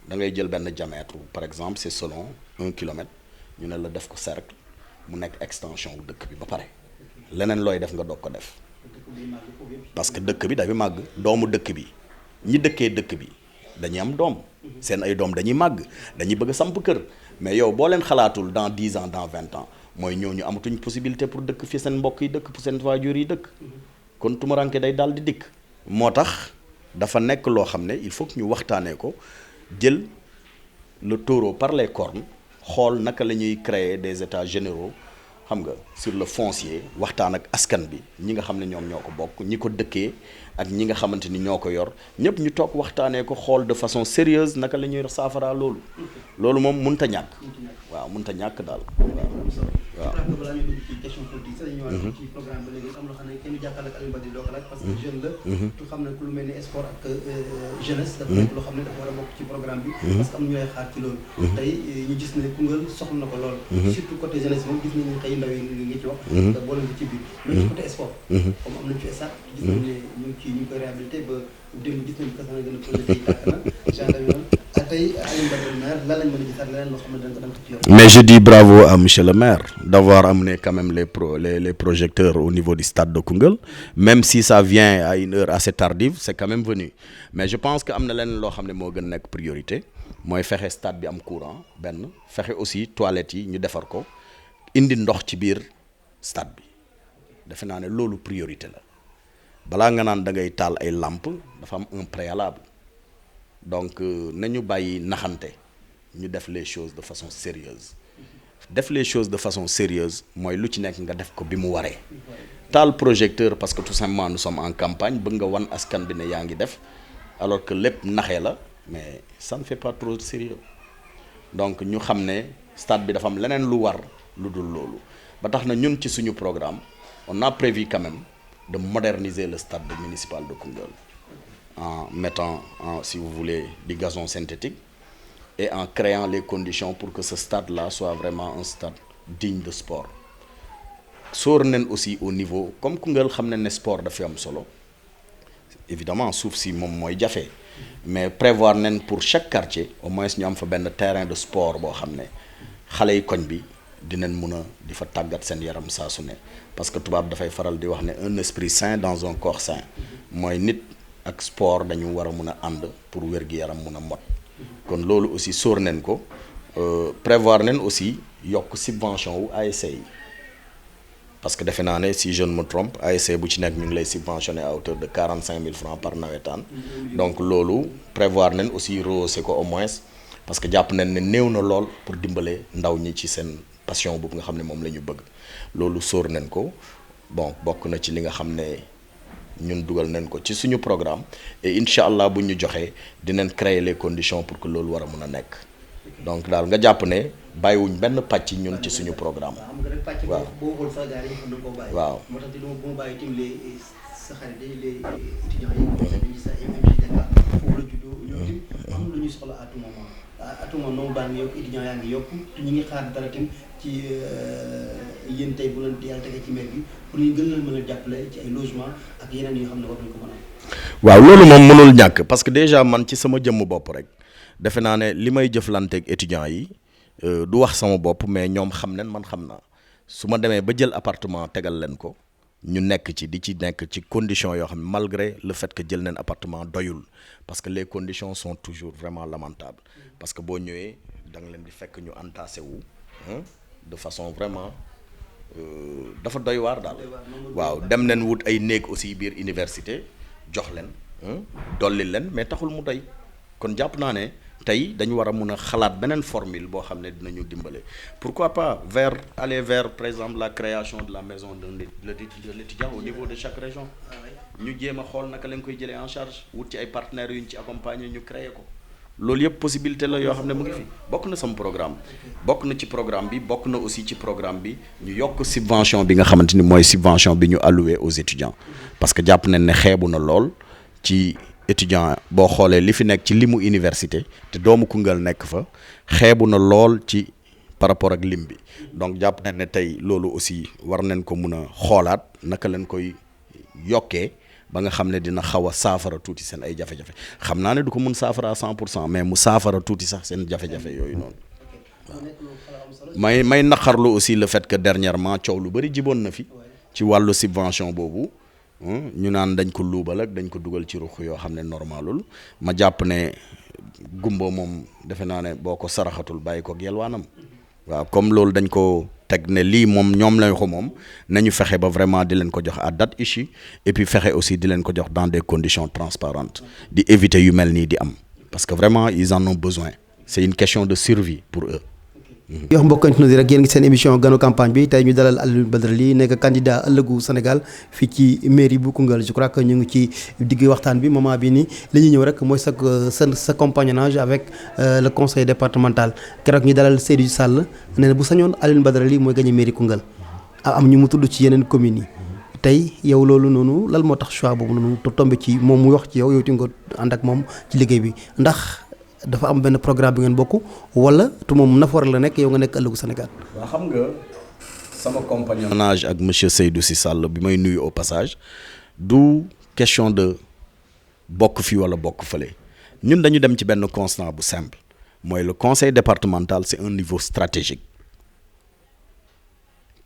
da ngay jël benn diamètre par exemple c'est selon 1 kilomètre ñu ne la def ko cercle mu nekk extension wu dëkk bi ba pare leneen looy def nga doog ko def parce que dëkk bi dafay màgg doomu dëkk bi ñi dëkkee dëkk bi dañuy am doom seen ay doom dañuy màgg dañuy bëgg a samp kër mais yow boo leen xalaatul dans 10 ans dans 20 ans mooy ñooñu amatuñ possibilité pour dëkk fi seen mbokk yi dëkk pour seen waajur yi dëkk kon tumaranke day daal di dikk moo tax dafa nekk loo xam ne il faut que ñu waxtaanee ko jël le taureau par les cornes xool naka la ñuy créer des états généraux xam nga sur le foncier waxtaan ak askan bi ñi nga xam ne ñoom ñoo ko bokk ñi ko dëkkee ak ñi nga xamante ni ñoo ko yor ñëpp ñu toog waxtaanee ko xool de façon sérieuse naka la ñuy saafara loolu moom mënut a ñàkk waaw mënut a ñàkk daal waaw. waaw balaa ñu dugg ci question politique sax dañuy ñëwaat ci programme ba léegi am loo xam ne kenn du jàkkaarloo ak Aliou Badji doo ko laaj parce que jeune la tu xam ne ku lu mel ni sport ak jeunesse dafa nekk loo xam ne dafa war a bokk ci programme bi parce que am ñu lay xaar ci loolu tey ñu gis ne Koungheul soxla na ko lool surtout côté jeunesse moom gis nañu xëy ndaw yi ngi ci wax nga boole nga ci biir mais ci côté sport comme am nañu fi stade gis nañu ne ñu ngi ci ñu koy réhabilité ba démb gis nañu kasana gën a projet yi tàkk na gendarme yoon ak tey Aliou Badji maire lan lañ mën a gisaat leneen loo xam ne da nga ko ci yoon. Mais je dis bravo à monsieur le maire d'avoir amené quand même les projecteurs au niveau du stade de Koungheul même si ça vient à une heure assez tardive c'est quand même venu mais je pense que am na leneen loo xam ne moo gën nekk priorité mooy fexe stade bi am courant benn fexe aussi toilettes yi ñu defar ko indi ndox ci biir stade bi defe naa ne loolu priorité la balaa nga naan da ngay taal ay lampes dafa am un préalable donc nañu bàyyi naxante ñu def les choses de façon sérieuse def les choses de façon sérieuse mooy lu ci nekk nga def ko bi mu waree taal projecteur parce que tout simplement nous sommes en campagne bëgg nga wan askan bi ne yaa ngi def alors que lépp naxee la mais ça ne fait pas trop sérieux donc ñu xam ne stade bi dafa am leneen lu war lu dul loolu ba tax na ñun ci suñu programme on a prévu quand même de moderniser le stade municipal de Koungheul en mettant si vous voulez du gazon synthétique et en créant les conditions pour que ce stade-là soit vraiment un stade digne de sport sóor nañ aussi au niveau comme Koungheul xam nañ ne sport dafa am solo évidemment suuf si moom mooy jafe mais prévoir nañ pour chaque quartier au moins ñu am fa benn terrain de sport boo xam ne xale yi koñ bi dinañ mun a di fa tàggat seen yaram saa su ne parce que tubaab dafay faral di wax ne un esprit sain dans un corps sain mooy nit ak sport dañu war a mun a ànd pour wér-gi-yaram mun a mot kon loolu aussi sóor nañ ko prévoir nañ aussi yokk subvention wu ASC yi parce que defe naa ne si je ne me trompe ASC bu ci nekk ñu ngi lay subventionné à hauteur de 45 000 francs par nawetaan donc loolu prévoir nañ aussi rehausser ko au moins parce que jàpp nañ ne néew na lool pour dimbale ndaw ñi ci seen passion boobu nga xam ne moom la ñu bëgg loolu sóor nañ ko bon bokk na ci li nga xam ne ñun dugal nañ ko ci suñu programme et incha allah bu ñu joxee dinañ créer les conditions pour que loolu war a mun a nekk donc daal nga jàpp ne bàyyiwuñ benn pàcc ñun ci suñu programme. waaw waaw. moo tax bu ma bàyyi tim les sa xarit les étudiants yi sa MMG Dakar foofu la juddoo ñoom tim am lu ñuy soxla à tout moment à tout moment noonu baa ngi yokk étudiants yaa ngi yokk te ñu ngi xaar dara tim ci yéen tey bu leen yàlla tegee ci maire bi pour ñu gën leen mën a jàppale ci ay logement ak yeneen yoo xam ne war nañu ko mën a. waaw loolu moom mënul ñàkk parce que déjà man ci sama jëmm bopp rek defe naa ne li may jëflanteeg étudiants yi du wax sama bopp mais ñoom xam nañ man xam naa su ma demee ba jël appartement tegal leen ko ñu nekk ci di ci nekk ci conditions yoo xam ne malgré le fait que jël nañ appartement doyul parce que les conditions sont toujours vraiment lamentables parce que boo ñëwee da nga leen di fekk ñu entassé wu de façon vraiment dafa doy waar daal waaw dem nañ wut ay néeg aussi biir université jox leen dolli leen mais taxul mu doy kon jàpp naa ne tey dañu war a mun a xalaat beneen formule boo xam ne dinañu dimbale pourquoi pas aller vers par exemple la création de la maison de l'étudiant au niveau de chaque région ñu jéem a xool naka lañ koy jëlee en charge wut ci ay partenaires yu ñu ci accompagner ñu créer ko loolu yëpp possibilité la yoo xam ne mu ngi fi bokk na sama programme bokk na ci programme bi bokk na aussi ci programme bi ñu yokk subvention bi nga xamante ni mooy subvention bi ñu alloué aux étudiants parce que jàpp nañ ne xeebu na lool ci étudiant boo xoolee li fi nekk ci limu université te doomu Koungheul nekk fa xeebu na lool ci par rapport ak lim bi donc jàpp nañ ne tey loolu aussi war nañ ko mun a xoolaat naka lañ koy yokkee ba nga xam ne dina xaw a saafara tuuti seen ay jafe-jafe xam naa ne du ko mun saafara à 100% mais mu saafara tuuti sax seen jafe-jafe yooyu noonu waaw may naqarlu aussi le fait que dernièrement coow lu bëri jiboon na fi ci wàllu subvention boobu ñu naan dañ ko luubal ak dañ ko dugal ci ruux yoo xam ne normalul ma jàpp ne gumba moom defe naa ne boo ko saraxatul bàyyi ko yelwaanam waaw comme loolu dañ ko teg ne lii moom ñoom lañ ko moom nañu fexe ba vraiment di leen ko jox à date issue et puis fexe aussi di leen ko jox dans des conditions transparentes di éviter yu mel nii di am parce que vraiment ils en ont besoin c'est une question de survie pour eux yoo xam mbokk internet yi rek yéen ngi seen émission ganu campagne bi tey ñu dalal Alioune Badara Ly nekk candidat ëllëgu Sénégal fii ci mairie bu Koungheul. Je crois que ñu ngi ci digg waxtaan bi moment bi nii li ñuy ñëw rek mooy sa compagnonnage avec le conseil départemental keroog ñu dalal Seydou Sall nee na bu sañoon Alioune Badara Ly mooy gagné mairie Koungheul am ñu mu tudd ci yeneen communes yi tey yow loolu noonu lan moo tax choix boobu noonu tombé ci moom muy wax ci yow ti nga ànd ak moom ci liggéey bi ndax dafa am benn programme bi ngeen bokk wala tu moom Nafoore la nekk yow nga nekk ëllëgu Sénégal. waaw xam nga sama compagnonnage ak monsieur Seydou Sy Sall bi may nuyu au passage du question de bokk fii wala bokk fële ñun dañu dem ci benn constat bu simple mooy le conseil départemental c'est un niveau stratégique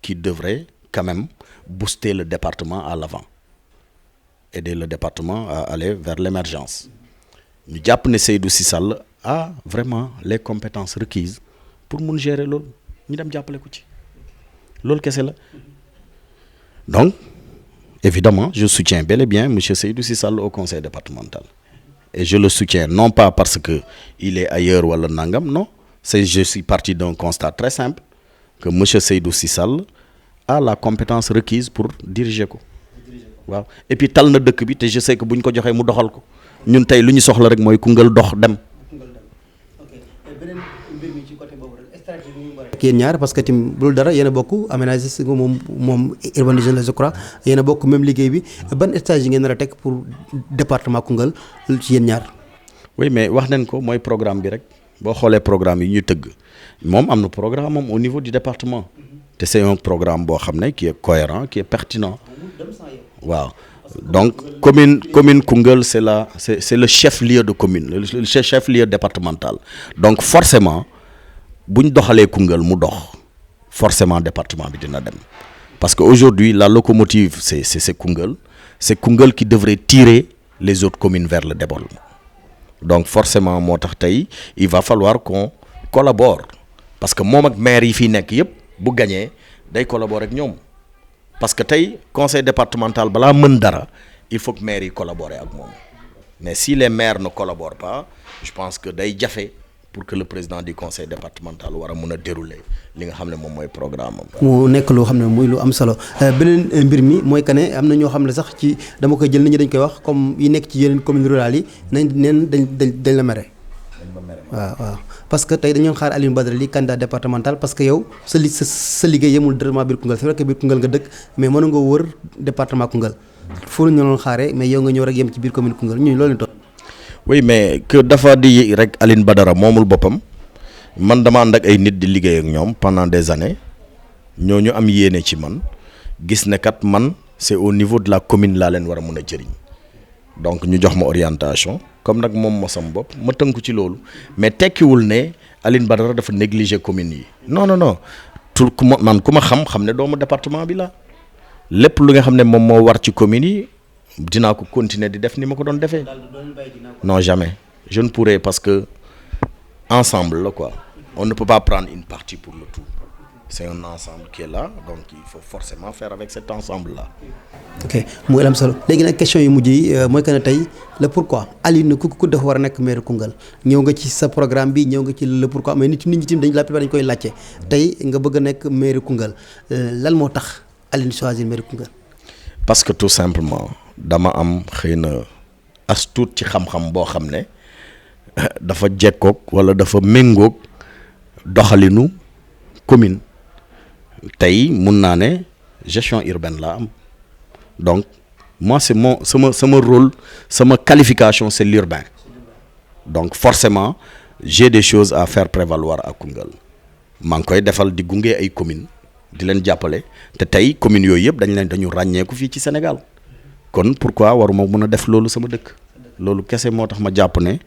qui devrait quand même booster le département à l'avant, aider le département à aller vers l'émergence. ñu jàpp ne Seydou Sy Sall a vraiment les compétences requises pour mun gérer loolu ñu dem jàppale ko ci loolu kese la donc évidemment je soutiens bel et bien monsieur Seydou Sy Sall au conseil départemental et je le soutiens non pas parce que il est ailleurs wala nangam non je suis parti d'un constat très simple que monsieur Seydou Sy Sall a la compétence requise pour diriger ko waaw et puis tal na dëkk bi te je sais que bu ñu ko joxee mu doxal ko ñun tey lu ñu soxla rek mooy Koungheul dox dem. beneen mbir mi ci côté boobu rek stratégie bi ñu war a. yéen ñaar parce que tim loolu dara yéen a bokk aménagé si moom urbanisme la je crois yéen a bokk même liggéey bi ban stratégie ngeen nar a teg pour département Koungheul ci yéen ñaar. oui mais wax nañ ko mooy programme bi rek boo xoolee programme yi ñu tëgg moom am na programme moom au niveau du département te c'est un programme boo xam ne qui est cohérent qui est pertinent waaw. Donc commune Koungheul c'est le chef-lieu de commune le chef-lieu départemental donc forcément bu ñu doxalee Koungheul mu dox forcément département bi dina dem parce que aujourd'hui la locomotive c'est Koungheul qui devrait tirer les autres communes vers le développement donc forcément moo tax tey il va falloir qu'on collabore parce que moom ak maire yi fii nekk yëpp bu gañee day collaborer ak ñoom parce que tey conseil départemental balaa mën dara il faut que maires yi collaborer ak moom mais si les maires ne collaborent pas je pense que day jafe pour que le président du conseil départemental war a mën a dérouler li nga xam ne moom mooy programme am. mu nekk loo xam ne muy lu am solo beneen mbir mi mooy que ne am na ñoo xam ne sax ci dama koy jël nit ñi dañ koy wax comme yi nekk ci yeneen communes rurales yi dañ la mere. waaw parce que tey dañu xaar Alioune Badara Ly candidat départemental parce que yow sa liggéey yemul directement biir Koungheul c'est vrai que biir Koungheul nga dëkk mais mën nga wër département Koungheul foo ñu doon xaaree mais yow nga ñëw rek yem ci biir commune Koungheul ñun loolu la. oui mais que dafa di rek Alioune Badara moomul boppam man dama ànd ak ay nit di liggéey ak ñoom pendant des années ñooñu am yéene ci man gis ne kat man c'est au niveau de la commune laa leen war a mën a jëriñ donc ñu jox ma orientation. comme nag moom moo sama bopp ma tënku ci loolu mais tekkiwul ne Alioune Badara dafa négliger communes yi non tout ku ma xam ne doomu département bi la lépp lu nga xam ne moom moo war ci communes yi dinaa ko continuer di def ni ma ko doon defee non jamais je ne pourrais parce que ensemble la quoi on ne peut pas prendre une partie pour le tout c'est un ensemble qui est là donc il faut forcément faire avec cet ensemble là. ok mu am solo léegi nag question yu mujj yi mooy que ne tey le pourquoi Alioune ku dafa war a nekk maire Koungheul ñëw nga ci sa programme bi ñëw nga ci le pourquoi mais nit ñi tamit la plupart dañu koy laajte tey nga bëgg a nekk maire Koungheul lan moo tax Alioune choisir maire Koungheul. parce que tout simplement dama am xëy na as tuut ci xam-xam boo xam ne dafa jekkoog wala dafa méngoog doxalinu commune tey mun naa ne gestion urbaine laa am donc moi c'est sama rôle sama qualification c'est l'urbain donc forcément j'ai des choses à faire prévaloir à Koungheul maa ngi koy defal di gunge ay communes di leen jàppale te tey communes yooyu yëpp dañu ràññeeku fii ci Sénégal kon pourquoi waruma mën a def loolu sama dëkk loolu kese moo tax ma jàpp ne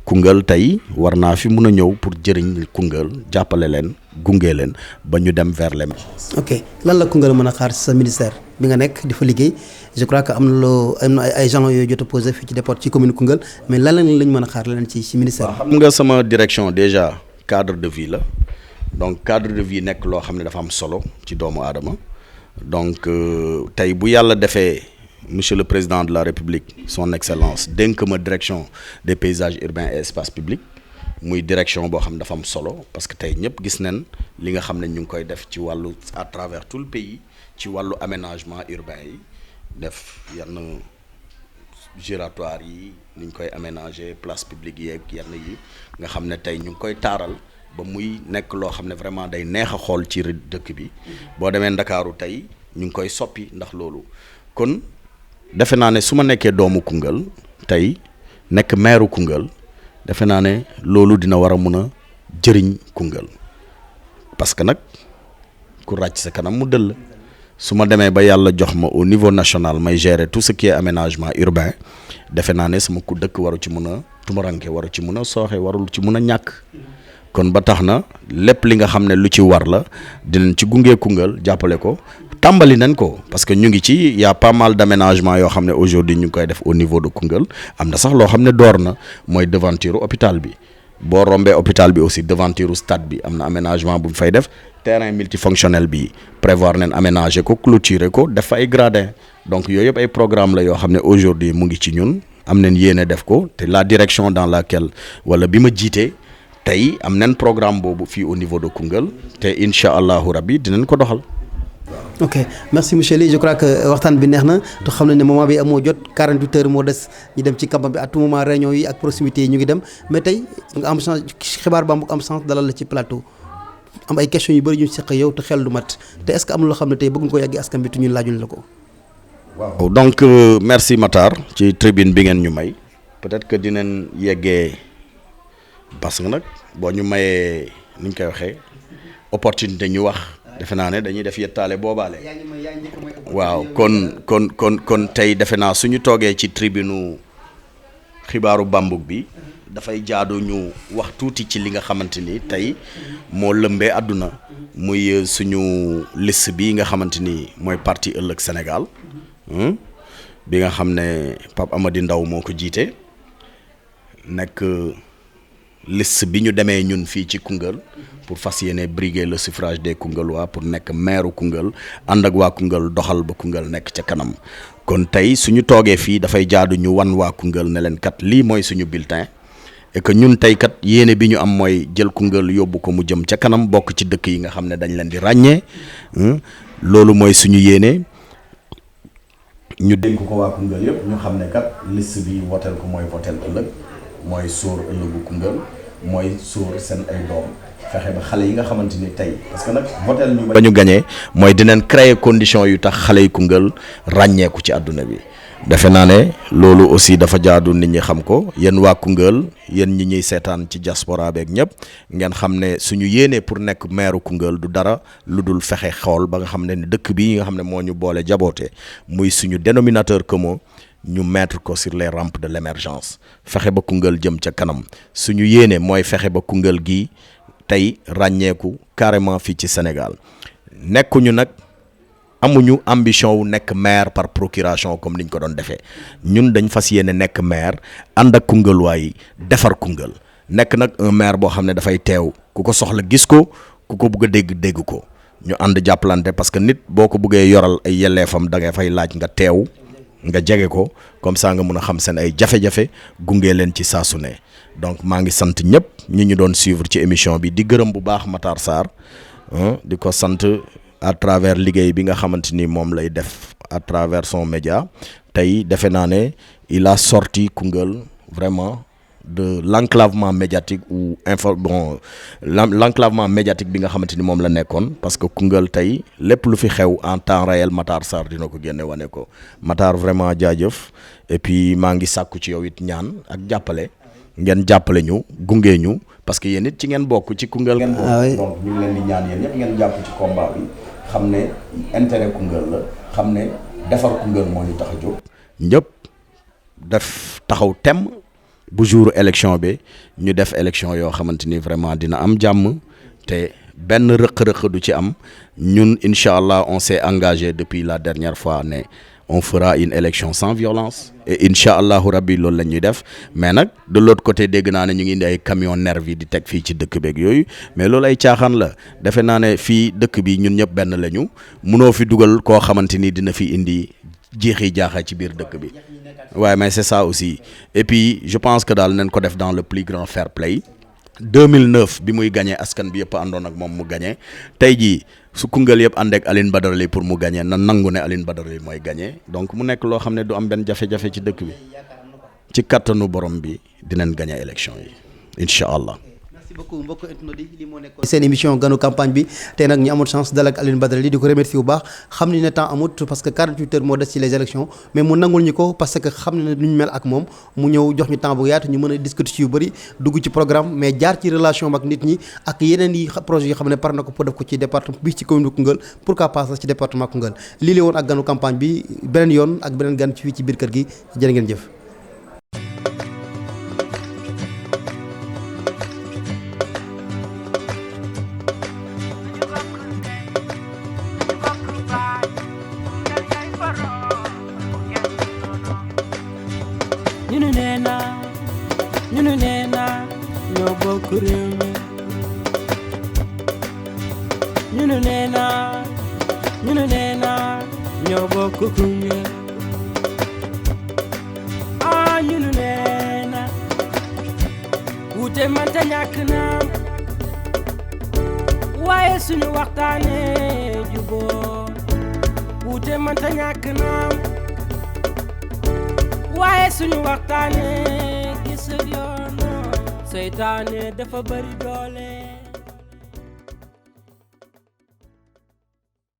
Koungheul tey war naa fi mun a ñëw pour jëriñ Koungheul jàppale leen gunge leen ba ñu dem vers l'émergence. ok lan la Koungheul mën a xaar sa ministère bi nga nekk di fa liggéey je crois que am na ay gens yooyu jot a posé fii ci dépôt ci commune Koungheul mais lan lañ mën a xaar leen ci ministère bi. xam nga sama direction déjà cadre de vie la donc cadre de vie nekk loo xam ne dafa am solo ci doomu aadama donc tey bu yàlla defee. Monsieur le Président de la République son excellence dénk ma direction des paysages urbains et espaces publics muy direction boo xam ne dafa am solo parce que tey ñëpp gis nañ li nga xam ne ñu ngi koy def ci wàllu à travers tout le pays ci wàllu aménagement urbain yi def yenn giratoire yi ni ñu koy aménager place publique yeeg yenn yi nga xam ne tey ñu ngi koy taaral ba muy nekk loo xam ne vraiment day neex a xool ci dëkk bi boo demee Ndakaaru tey ñu ngi koy soppi ndax loolu kon defe naa ne su ma nekkee doomu Koungheul tey nekk maire Koungheul defe naa ne loolu dina war a mun a jëriñ Koungheul parce que nag ku ràcc sa kanam mu dëll su ma demee ba yàlla jox ma au niveau national may gérer tout ce qui est aménagement urbain defe naa ne sama ku dëkk waru ci mun a tumuranke waru ci mun a sooxe warul ci mun a ñàkk kon ba tax na lépp li nga xam ne lu ci war la dinañ ci gunge Koungheul jàppale ko tàmbali nañ ko parce que ñu ngi ci y a pas mal d'aménagement yoo xam ne aujourd'hui ñu ngi koy def au niveau de Koungheul am na sax loo xam ne door na mooy devanture hôpital bi boo rombee hôpital bi aussi devanture stade bi am na aménagement bu ñu fay def terrain multifonctionnel bi prévoir nañ aménager ko clôturer ko def fa ay gradins donc yooyu yëpp ay programme la yoo xam ne aujourd'hui mu ngi ci ñun am nañ yéene def ko te la direction dans laquelle wala bi ma jiitee tey am nañ programme boobu fii au niveau de Koungheul te incha allahu rabbi dinañ ko doxal. ok merci monsieur Ly je crois que waxtaan bi neex na te xam nañ ne moment bi amoo jot 48 heures moo des ñu dem ci campagne bi à tout moment réunion yi ak proximité yi ñu ngi dem mais tey nga am chance xibaar ba am chance dalal la ci plateau am ay questions yu bëri ñu seq yow te xel du mat te est-ce que am loo xam ne tey bëgg nga ko yàggi askan bi te ñun laajuñ la ko. waaw donc merci Matar ci tribune bi ngeen ñu may peut-être que dinañ yeggee parce que nag boo ñu mayee ni ñu koy waxee opportunité ñu wax. defe naa ne dañuy def yettaale boobaale waaw kon tey defe naa suñu toogee ci tribune xibaaru Bambuk bi dafay jaadu ñu wax tuuti ci li nga xamante ni tey moo lëmbee àdduna muy suñu liste bi nga xamante ni mooy parti ëllëg Sénégal bi nga xam ne Pape Amady Ndaw moo ko jiite nekk liste bi ñu demee ñun fii ci Koungheul pour fas yéene briguer le suffrage des Koungheullois pour nekk maire Koungheul ànd ak waa Koungheul doxal ba Koungheul nekk ca kanam kon tey suñu toogee fii dafay jaadu ñu wan waa Koungheul ne leen kat lii mooy suñu bulletin et que ñun tey kat yéene bi ñu am mooy jël Koungheul yóbbu ko mu jëm ca kanam bokk ci dëkk yi nga xam ne dañ leen di ràññee loolu mooy suñu yéene ñu dénk ko waa Koungheul yëpp ñu xam ne kat liste bi woteel ko mooy woteel ëllëg mooy sóor ëllëgu Koungheul mooy sóor seen ay doom fexe ba xale yi nga xamante ni tey parce que nag votel ñu ba ñu gañee mooy dinañ créer condition yu tax xale yi Koungheul ràññeeku ci àdduna bi defe naa ne loolu aussi dafa jaadu nit ñi xam ko yéen waa Koungheul yéen ñi ñuy seetaan ci diaspora beeg ñëpp ngeen xam ne suñu yéenee pour nekk maire Koungheul du dara lu dul fexe xool ba nga xam ne dëkk bi nga xam ne moo ñu boole jaboote muy suñu dénominateur commun ñu mettre ko sur les rampes de l'émergence fexe ba Koungheul jëm ca kanam suñu yéene mooy fexe ba Koungheul gi tey ràññeeku carrément fii ci Sénégal nekkuñu nag amuñu ambition wu nekk maire par procuration comme niñ ko doon defee ñun dañ fas yéene nekk maire ànd ak Koungheul waaye defar Koungheul nekk nag un maire boo xam ne dafay teew ku ko soxla gis ko ku ko bëgg a dégg ko ñu ànd jàppalante parce que nit boo ko bëggee yoral ay yelleefam da ngay fay laaj nga teew nga jege ko comme ça nga mun a xam seen ay jafe-jafe gunge leen ci saa su ne donc maa ngi sant ñëpp ñi ñu doon suivre ci émission bi di gërëm bu baax Matar Sarr di ko sant à travers liggéey bi nga xamante ni moom lay def à travers son média tey defe naa ne il a sorti Koungheul vraiment de l'enclavement médiatique ou l'enclavement médiatique bi nga xamante ni moom la nekkoon parce que Koungheul tey lépp lu fi xew en temps réel Matar Sarr dina ko génne wane ko Matar vraiment jaajëf et puis maa ngi sàkku ci yow it ñaan ak jàppale ngeen jàppale ñu gunge ñu parce que yéen it ci ngeen bokk ci Koungheul ngeen bokk donc ñu ngi leen di ñaan yéen ñëpp ngeen jàpp ci combat bi xam ne intérêt Koungheul la xam ne defar Koungheul moo ñu tax a jóg ñëpp def taxaw tem bu jour élection bi ñu def élection yoo xamante ni vraiment dina am jàmm te benn rëq-rëq du ci am ñun incha allah on s'est engagé depuis la dernière fois ne on fera une élection sans violence et incha allahu rabbi loolu la ñuy def mais nag de l'autre côté dégg naa ne ñu ngi indi ay camion nervi di teg fii ci dëkk beeg yooyu mais loolu ay caaxaan la defe naa ne fii dëkk bi ñun ñëpp benn lañu munoo fi dugal koo xamante ni dina fi indi jeexi jaaxa ci biir dëkk bi waaye mais c'est ça aussi et puis je pense que daal nañ ko def dans le plus grand fair play 2009 bi muy gagné askan bi yëpp àndoon ak moom mu gagné tey jii su Koungheul yëpp ànd ak Alioune Badara Ly pour mu gagné na nangu ne Alioune Badara Ly mooy gagné donc mu nekk loo xam ne du am benn jafe-jafe ci dëkk bi ci kattanu borom bi dinañ gagné élection yi incha allah. merci beaucoup mbokk internet yi li moo nekkoon seen émission ganu campagne bi tey nag ñu amoon chance dalal ak Alioune Badara Ly di ko remercier bu baax xam ni ne temps amut parce que 48 heures moo des ci les élections mais mu nangul ñu ko parce que xam ne nu ñu mel ak moom mu ñëw jox ñu temps bu yaatu ñu mën a discuter ci yu bëri dugg ci programme mais jaar ci relation ak nit ñi ak yeneen yi projet yi xam ne par na ko pour def ko ci département bi ci commune bu Koungheul pourquoi pas sax ci département Koungheul lii la woon ak ganu campagne bi beneen yoon ak beneen gan ci fii ci biir kër gi jërë ngeen jëf. ñu ne nee na ñoo bokk réew mi ñu ne nee na ñoo bokk Koungheul ñu ne nee na wuute mënta ñàkk naam waaye suñu waxtaanee juboo wuute mënta ñàkk naam waaye suñu waxtaanee gis yoon seytaane dafa bari doole